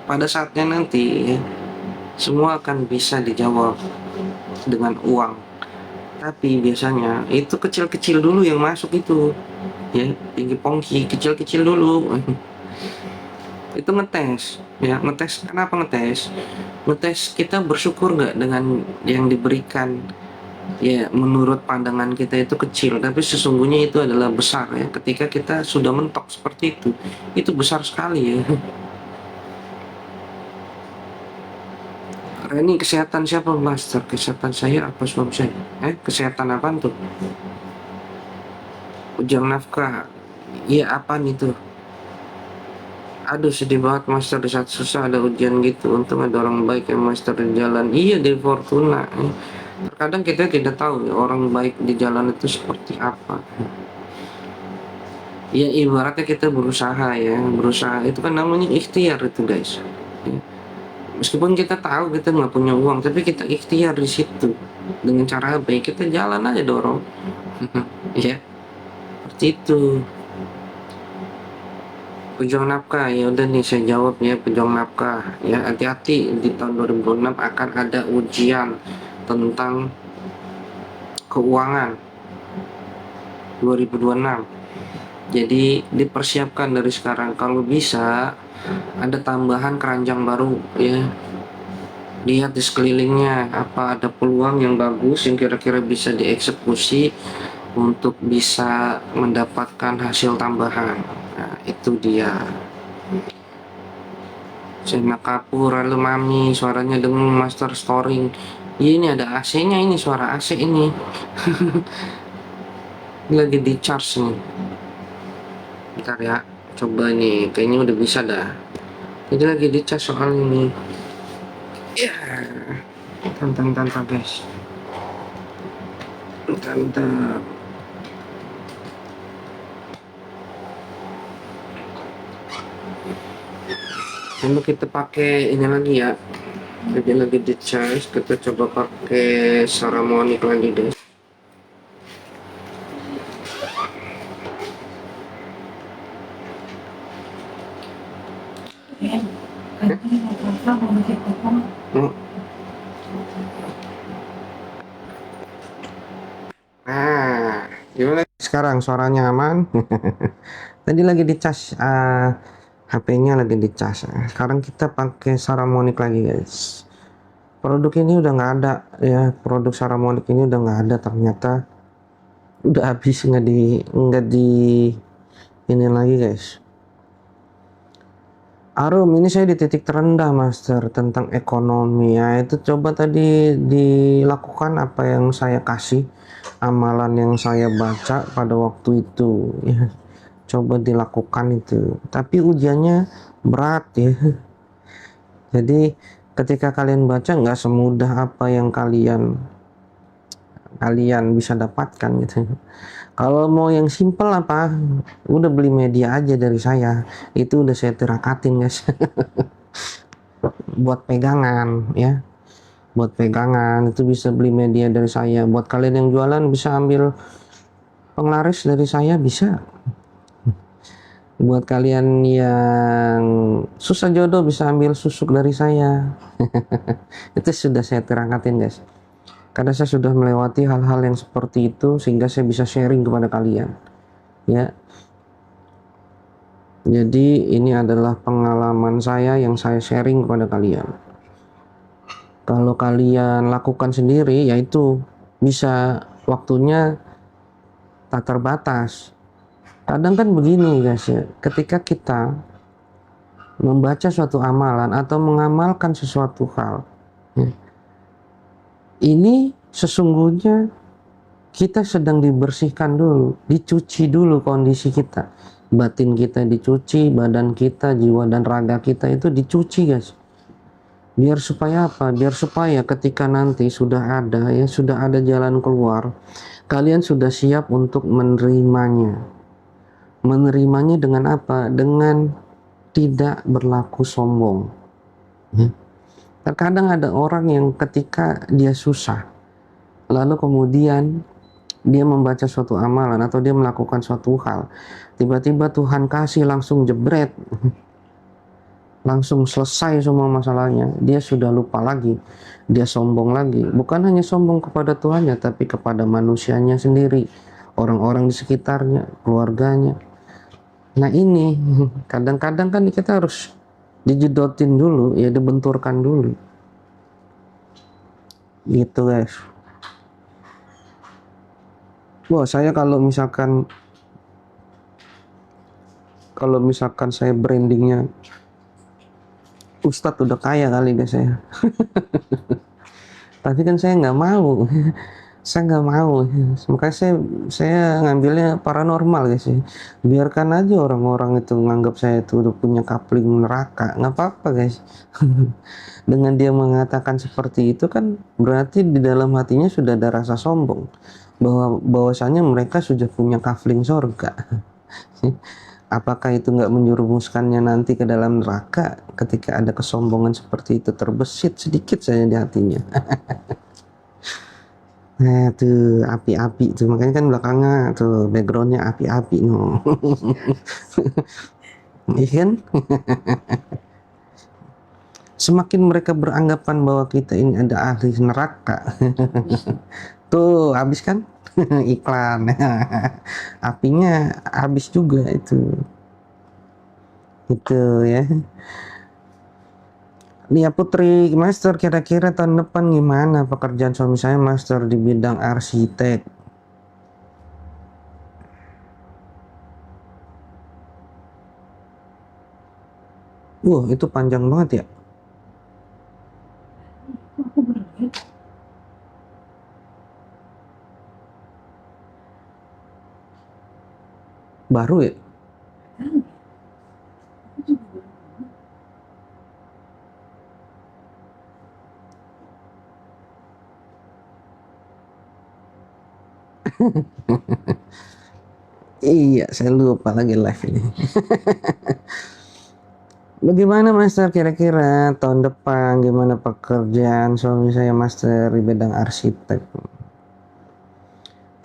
pada saatnya nanti ya, semua akan bisa dijawab dengan uang. Tapi biasanya itu kecil-kecil dulu yang masuk itu, ya, tinggi pongki kecil-kecil dulu. Itu ngetes, ya, ngetes. Kenapa ngetes? Ngetes kita bersyukur nggak dengan yang diberikan. Ya, menurut pandangan kita itu kecil, tapi sesungguhnya itu adalah besar ya. Ketika kita sudah mentok seperti itu besar sekali ya. Ini kesehatan siapa, Master? Kesehatan saya apa suami saya? Kesehatan apa tuh? Ujang nafkah. Iya, apa nih tuh? Aduh, sedih banget, Master. Di saat susah ada ujian gitu. Untung ada orang baik yang Master di jalan. Iya, di Fortuna. Terkadang kita tidak tahu ya, orang baik di jalan itu seperti apa. Ya, ibaratnya kita berusaha ya. Berusaha itu kan namanya ikhtiar itu, guys. Ya. Meskipun kita tahu kita nggak punya uang, tapi kita ikhtiar di situ. Dengan cara apa ya? Kita jalan aja dorong. Ya, seperti itu. Pejuang nafkah, ya udah nih saya jawab ya, pejuang nafkah. Ya, hati-hati di tahun 2006 akan ada ujian tentang keuangan 2026. Jadi dipersiapkan dari sekarang. Kalau bisa ada tambahan keranjang baru ya. Lihat di sekelilingnya apa ada peluang yang bagus yang kira-kira bisa dieksekusi untuk bisa mendapatkan hasil tambahan. Nah, itu dia. Sena Kapur, halo Mami, suaranya dengan Master Storing. Iya, ini ada AC-nya, ini suara AC ini. Ini lagi di charge nih. Bentar ya, coba nih, kayaknya udah bisa dah. Ini lagi di charge soal ini. Ya, tantang guys. Tantang. Lalu kita pakai ini lagi ya. Jadi lagi di charge, kita coba pakai Saramonic lagi deh. Nah, gimana sekarang suaranya aman? Tadi lagi dicas HP-nya lagi dicas. Sekarang kita pakai Saramonic lagi, guys. Produk ini udah nggak ada ya, produk Saramonic ini udah nggak ada ternyata. Udah habis, nggak di ini lagi, guys. Arum, ini saya di titik terendah, Master, tentang ekonomi ya. Itu coba tadi dilakukan apa yang saya kasih, amalan yang saya baca pada waktu itu ya. Coba dilakukan itu. Tapi ujiannya berat ya. Jadi ketika kalian baca nggak semudah apa yang kalian bisa dapatkan gitu. Kalau mau yang simple apa, udah beli media aja dari saya. Itu udah saya terakatin, guys. Buat pegangan ya. Buat pegangan itu bisa beli media dari saya. Buat kalian yang jualan bisa ambil penglaris dari saya, bisa. Buat kalian yang susah jodoh bisa ambil susuk dari saya. Itu sudah saya terangkatin, guys. Karena saya sudah melewati hal-hal yang seperti itu sehingga saya bisa sharing kepada kalian. Ya. Jadi ini adalah pengalaman saya yang saya sharing kepada kalian. Kalau kalian lakukan sendiri, yaitu bisa waktunya tak terbatas. Kadang kan begini, guys ya, ketika kita membaca suatu amalan atau mengamalkan sesuatu hal, ya, ini sesungguhnya kita sedang dibersihkan dulu, dicuci dulu kondisi kita. Batin kita dicuci, badan kita, jiwa dan raga kita itu dicuci, guys. Biar supaya apa? Biar supaya ketika nanti sudah ada jalan keluar, kalian sudah siap untuk menerimanya. Menerimanya dengan apa? Dengan tidak berlaku sombong. Terkadang ada orang yang ketika dia susah, lalu kemudian dia membaca suatu amalan atau dia melakukan suatu hal, tiba-tiba Tuhan kasih langsung jebret. langsung selesai semua masalahnya, dia sudah lupa lagi, dia sombong lagi, bukan hanya sombong kepada Tuhannya tapi kepada manusianya sendiri, orang-orang di sekitarnya, keluarganya. Nah ini kadang-kadang kan kita harus dijedotin dulu, ya dibenturkan dulu gitu guys. Wah, saya kalau misalkan saya brandingnya Ustadz udah kaya kali guys saya. Tapi kan saya nggak mau. Saya nggak mau. Makanya saya ngambilnya paranormal guys ya. Biarkan aja orang-orang itu nganggap saya itu udah punya kapling neraka, nggak apa-apa guys. Dengan dia mengatakan seperti itu kan berarti di dalam hatinya sudah ada rasa sombong bahwasanya mereka sudah punya kafling sorga. Apakah itu nggak menjerumuskannya nanti ke dalam neraka ketika ada kesombongan seperti itu terbesit sedikit saja di hatinya. Nah tuh api-api tuh, makanya kan belakangnya tuh backgroundnya api-api no. Iya kan? Semakin mereka beranggapan bahwa kita ini ada ahli neraka. Tuh habis kan? Iklan. Apinya habis juga itu ya. Lia Putri, Master, kira-kira tahun depan gimana pekerjaan suami saya, Master, di bidang arsitek? Wah, itu panjang banget ya. Baru ya? Iya, saya lupa lagi live ini. Bagaimana Master kira-kira tahun depan gimana pekerjaan suami saya Master di bidang arsitek?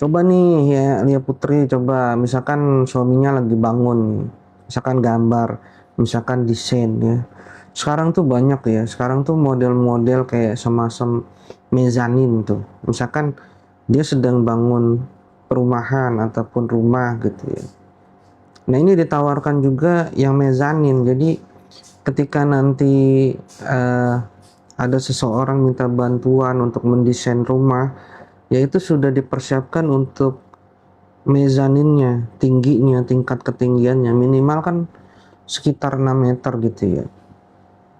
Coba nih ya Lia Putri, coba misalkan suaminya lagi bangun, misalkan gambar, misalkan desain ya. Sekarang tuh banyak ya, sekarang tuh model-model kayak semacam mezanin tuh. Misalkan dia sedang bangun perumahan ataupun rumah gitu ya. Nah ini ditawarkan juga yang mezanin, jadi ketika nanti ada seseorang minta bantuan untuk mendesain rumah, yaitu sudah dipersiapkan untuk mezaninnya, tingginya, tingkat ketinggiannya minimal kan sekitar 6 meter gitu ya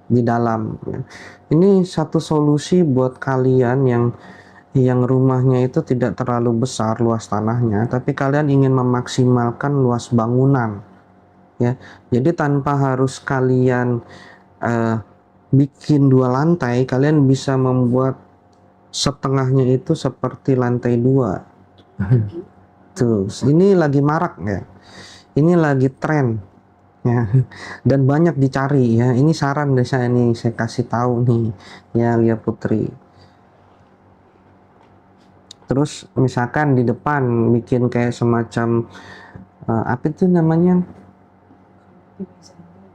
di dalam ya. Ini satu solusi buat kalian yang rumahnya itu tidak terlalu besar luas tanahnya, tapi kalian ingin memaksimalkan luas bangunan ya. Jadi tanpa harus kalian bikin 2 lantai, kalian bisa membuat setengahnya itu seperti lantai 2. Tuh, ini lagi marak ya. Ini lagi tren ya. Dan banyak dicari ya. Ini saran deh saya nih, saya kasih tahu nih ya Lia Putri. Terus misalkan di depan bikin kayak semacam apa itu namanya?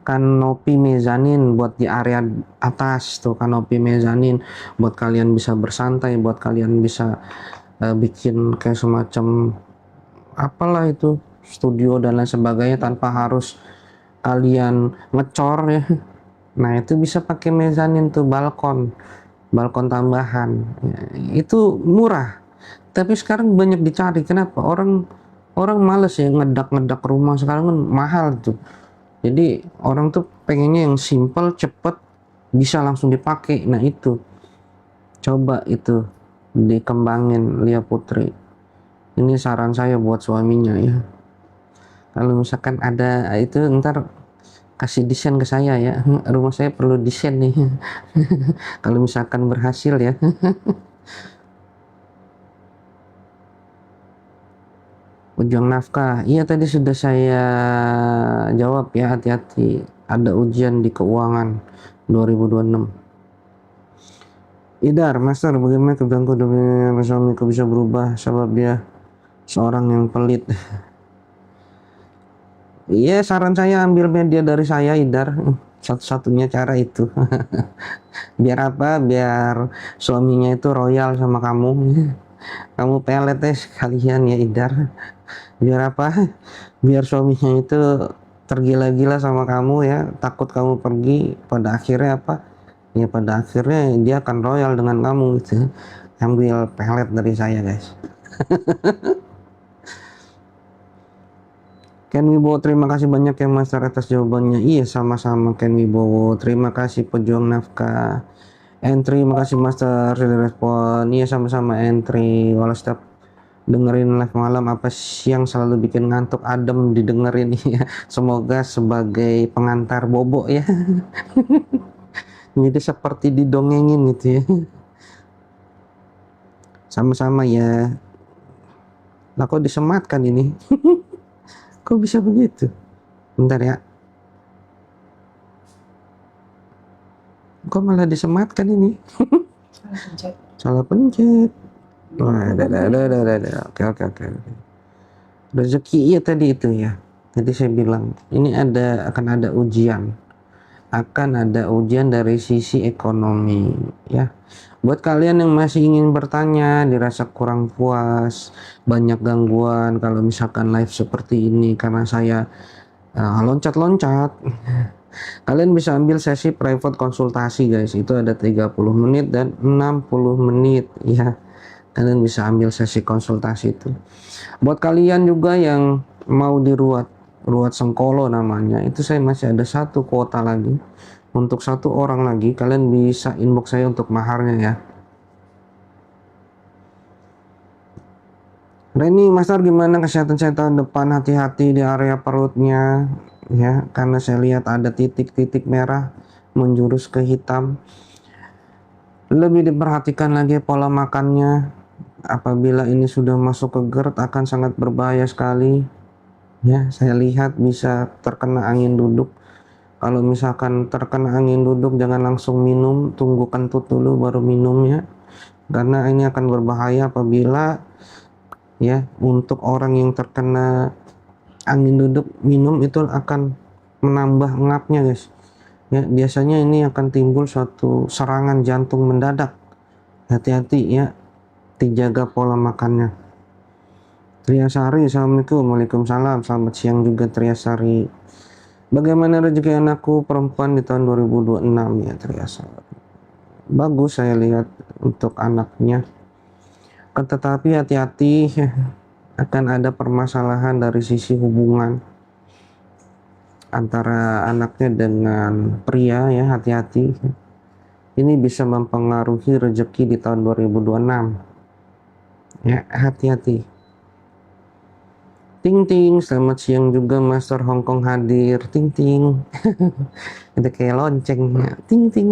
Kanopi mezanin buat di area atas tuh, kanopi mezanin buat kalian bisa bersantai, buat kalian bisa bikin kayak semacam apalah itu studio dan lain sebagainya tanpa harus kalian ngecor ya. Nah itu bisa pakai mezanin tuh, balkon tambahan ya, itu murah tapi sekarang banyak dicari. Kenapa orang males ya ngedak rumah, sekarang kan mahal tuh. Jadi orang tuh pengennya yang simple, cepet, bisa langsung dipakai. Nah itu coba itu dikembangin Lia Putri. Ini saran saya buat suaminya ya. Kalau misalkan ada itu ntar kasih desain ke saya ya. Rumah saya perlu desain nih. Kalau misalkan berhasil ya. Ujian nafkah, iya tadi sudah saya jawab ya, hati-hati ada ujian di keuangan 2026. Idar, Master, bagaimana kebijakanku demi suamiku bisa berubah sebab dia seorang yang pelit? Iya, saran saya ambil media dari saya, Idar. Satu-satunya cara itu. Biar apa? Biar suaminya itu royal sama kamu. Kamu pelet sekalian ya Idar. Biar apa? Biar suaminya itu tergila-gila sama kamu ya, takut kamu pergi. Pada akhirnya apa? Ya pada akhirnya dia akan royal dengan kamu gitu. Ambil pelet dari saya guys. Ken Wibowo, terima kasih banyak ya Master atas jawabannya. Iya sama-sama Ken Wibowo, terima kasih pejuang nafkah. Entry, makasih Master sudah respon. Iya sama-sama Entry. Walau setiap dengerin live malam apa siang selalu bikin ngantuk, adem didengerin ya. Semoga sebagai pengantar bobo ya. Jadi seperti didongengin gitu ya. Sama-sama ya. Lah kok disematkan ini? Kok bisa begitu? Bentar ya. Kok malah disematkan ini? Salah pencet. Wah, ada. Oke. Rezeki ya tadi itu ya. Tadi saya bilang ini akan ada ujian. Akan ada ujian dari sisi ekonomi ya. Buat kalian yang masih ingin bertanya, dirasa kurang puas, banyak gangguan kalau misalkan live seperti ini karena saya loncat-loncat. Kalian bisa ambil sesi private konsultasi guys. Itu ada 30 menit dan 60 menit ya. Kalian bisa ambil sesi konsultasi itu. Buat kalian juga yang mau diruat Sengkolo namanya, itu saya masih ada satu kuota lagi. Untuk satu orang lagi, kalian bisa inbox saya untuk maharnya ya. Reni, Master gimana kesehatan saya tahun depan? Hati-hati di area perutnya ya, karena saya lihat ada titik-titik merah menjurus ke hitam. Lebih diperhatikan lagi pola makannya. Apabila ini sudah masuk ke GERD akan sangat berbahaya sekali. Ya, saya lihat bisa terkena angin duduk. Kalau misalkan terkena angin duduk jangan langsung minum, tunggu kentut dulu baru minum ya. Karena ini akan berbahaya apabila ya untuk orang yang terkena angin duduk minum itu akan menambah ngapnya guys. Ya, biasanya ini akan timbul suatu serangan jantung mendadak. Hati-hati ya, dijaga pola makannya. Triasari, Assalamualaikum. Waalaikumsalam. Selamat siang juga Triasari. Bagaimana rezeki anakku perempuan di tahun 2026 ya Triasari? Bagus saya lihat untuk anaknya. Tetapi hati-hati akan ada permasalahan dari sisi hubungan antara anaknya dengan pria ya, hati-hati. Ini bisa mempengaruhi rezeki di tahun 2026. Ya, hati-hati. Ting ting, selamat siang juga Master Hongkong hadir. Ting ting. Ada kayak lonceng ya. Ting ting.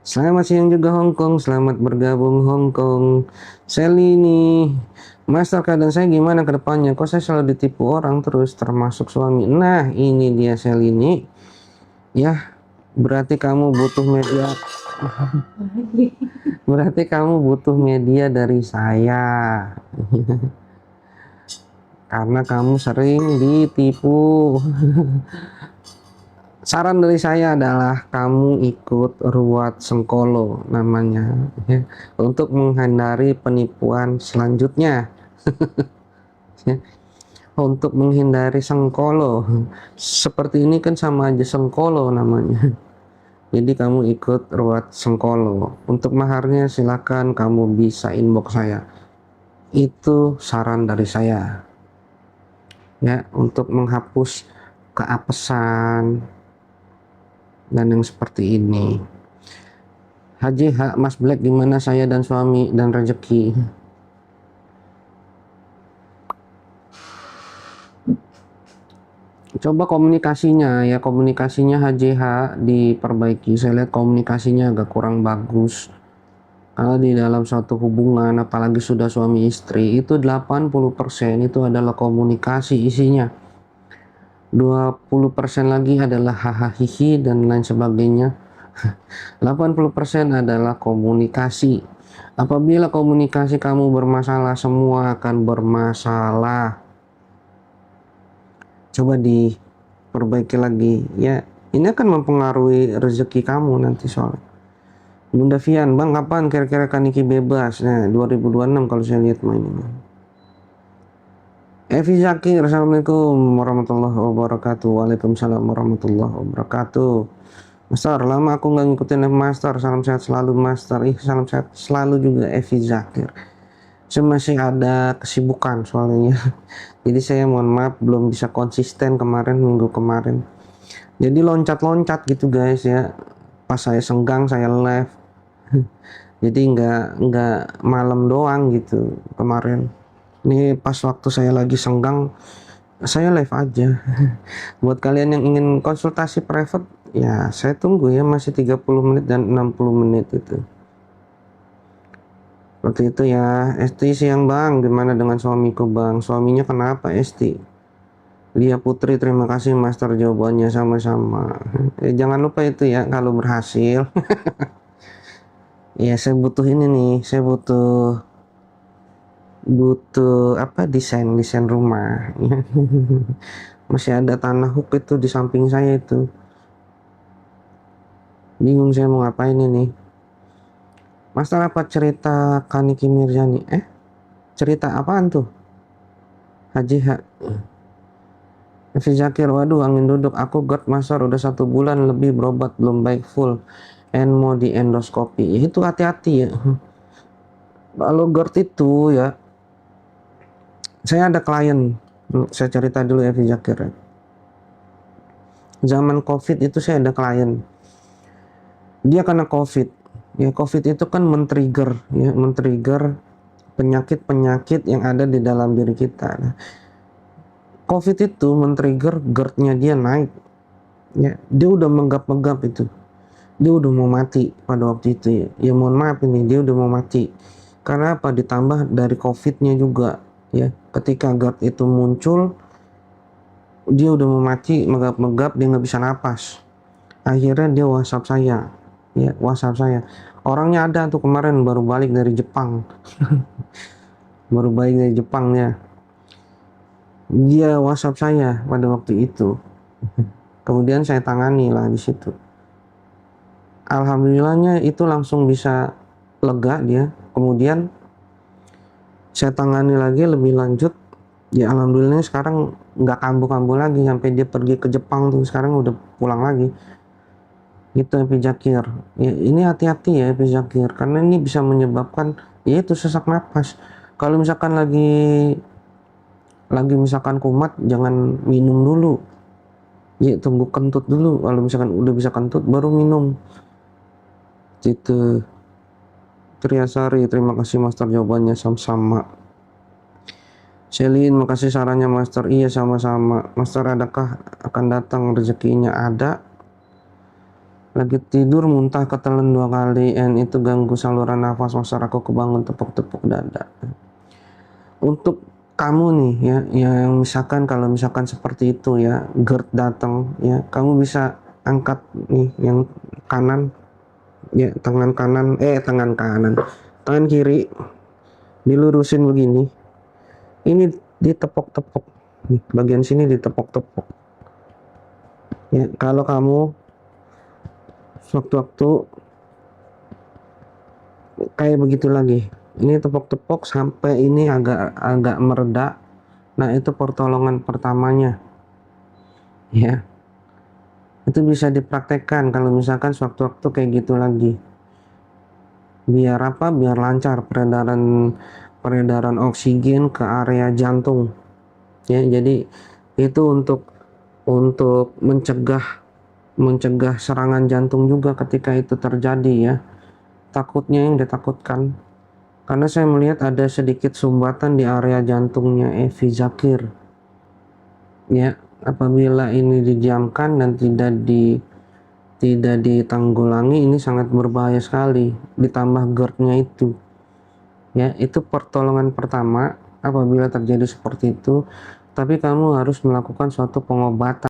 Selamat siang juga Hongkong, selamat bergabung Hongkong. Sally nih, Master keadaan saya gimana ke depannya? Kok saya selalu ditipu orang terus termasuk suami? Nah, ini dia Sally nih. Ya, berarti kamu butuh media. Berarti kamu butuh media dari saya. Karena kamu sering ditipu. Saran dari saya adalah kamu ikut Ruat Sengkolo namanya ya, untuk menghindari penipuan selanjutnya. Ya, untuk menghindari Sengkolo seperti ini kan sama aja Sengkolo namanya. Jadi kamu ikut Ruat Sengkolo. Untuk maharnya silakan kamu bisa inbox saya. Itu saran dari saya. Ya, untuk menghapus keapesan dan yang seperti ini. Haji Mas Black gimana saya dan suami dan rezeki? Coba komunikasinya ya, komunikasinya HJH diperbaiki. Saya lihat komunikasinya agak kurang bagus. Kalau di dalam suatu hubungan apalagi sudah suami istri itu 80% itu adalah komunikasi isinya. 20% lagi adalah hahaha dan lain sebagainya. 80% adalah komunikasi. Apabila komunikasi kamu bermasalah, semua akan bermasalah. Coba diperbaiki lagi ya. Ini akan mempengaruhi rezeki kamu nanti soalnya. Bunda Vian, Bang kapan kira-kira Kaniki bebas? Nah, 2026 kalau saya lihat main ini. Evi Zakir, Assalamualaikum warahmatullahi wabarakatuh. Waalaikumsalam warahmatullahi wabarakatuh. Master, lama aku nggak ngikutin Master. Salam sehat selalu Master. Salam sehat selalu juga Evi Zakir. Saya masih ada kesibukan soalnya. Jadi saya mohon maaf belum bisa konsisten minggu kemarin. Jadi loncat-loncat gitu guys ya. Pas saya senggang saya live. Jadi nggak malam doang gitu kemarin. Ini pas waktu saya lagi senggang saya live aja. Buat kalian yang ingin konsultasi private ya saya tunggu ya, masih 30 menit dan 60 menit itu. Seperti itu ya. Esti siang Bang, gimana dengan suamiku Bang? Suaminya kenapa Esti? Lia Putri, terima kasih Master jawabannya, sama-sama. Jangan lupa itu ya kalau berhasil. Ya saya butuh ini nih, saya butuh apa, desain rumah. Masih ada tanah hook itu di samping saya itu. Bingung saya mau ngapain ini. Master apa cerita Kaniki Mirjani? Cerita apaan tuh? Haji H. Evi Zakir, waduh angin duduk. Aku GERD Master udah 1 bulan lebih berobat belum baik full. Mau di endoskopi. Ya, itu hati-hati ya. Kalau GERD itu ya, saya ada klien. Saya cerita dulu Evi Zakir. Zaman COVID itu saya ada klien. Dia kena COVID. Ya COVID itu kan men-trigger penyakit-penyakit yang ada di dalam diri kita. Nah, COVID itu men-trigger GERD-nya dia naik. Ya, dia udah menggap-menggap itu. Dia udah mau mati pada waktu itu ya. Ya mohon maaf ini, dia udah mau mati. Karena apa? Ditambah dari COVID-nya juga ya. Ketika GERD itu muncul, dia udah mau mati, menggap-menggap, dia nggak bisa napas. Akhirnya dia WhatsApp saya. Ya, WhatsApp saya. Orangnya ada tuh kemarin baru balik dari Jepang. Baru balik dari Jepang ya. Dia WhatsApp saya pada waktu itu. Kemudian saya tangani lah di situ. Alhamdulillahnya itu langsung bisa lega dia. Kemudian saya tangani lagi lebih lanjut. Ya alhamdulillahnya sekarang nggak kambuh-kambuh lagi sampai dia pergi ke Jepang tuh, sekarang udah pulang lagi. Gitu Evi Zakir. Ya, ini hati-hati ya Evi Zakir karena ini bisa menyebabkan yaitu sesak napas. Kalau misalkan lagi misalkan kumat, jangan minum dulu. Ya tunggu kentut dulu. Kalau misalkan udah bisa kentut baru minum. Gitu. Triasari, terima kasih Master jawabannya, sama-sama. Selin, makasih sarannya Master. Iya sama-sama. Master, adakah akan datang rezekinya? Ada. Lagi tidur muntah ketelan 2 kali, itu ganggu saluran nafas Master. Aku kebangun tepuk-tepuk dada. Untuk kamu nih ya, yang misalkan kalau misalkan seperti itu ya, GERD datang ya, kamu bisa angkat nih yang kanan ya, tangan kiri dilurusin begini, ini ditepok-tepok nih, bagian sini ditepok-tepok ya. Kalau kamu waktu-waktu kayak begitu lagi, ini tepok-tepok sampai ini agak mereda, nah itu pertolongan pertamanya ya. Itu bisa dipraktekkan kalau misalkan sewaktu-waktu kayak gitu lagi. Biar apa? Biar lancar peredaran oksigen ke area jantung. Ya, jadi itu untuk mencegah serangan jantung juga ketika itu terjadi ya. Takutnya yang ditakutkan. Karena saya melihat ada sedikit sumbatan di area jantungnya Evi Zakir. Ya, apabila ini didiamkan dan tidak ditanggulangi, ini sangat berbahaya sekali. Ditambah GERD-nya itu ya, itu pertolongan pertama apabila terjadi seperti itu. Tapi kamu harus melakukan suatu pengobatan.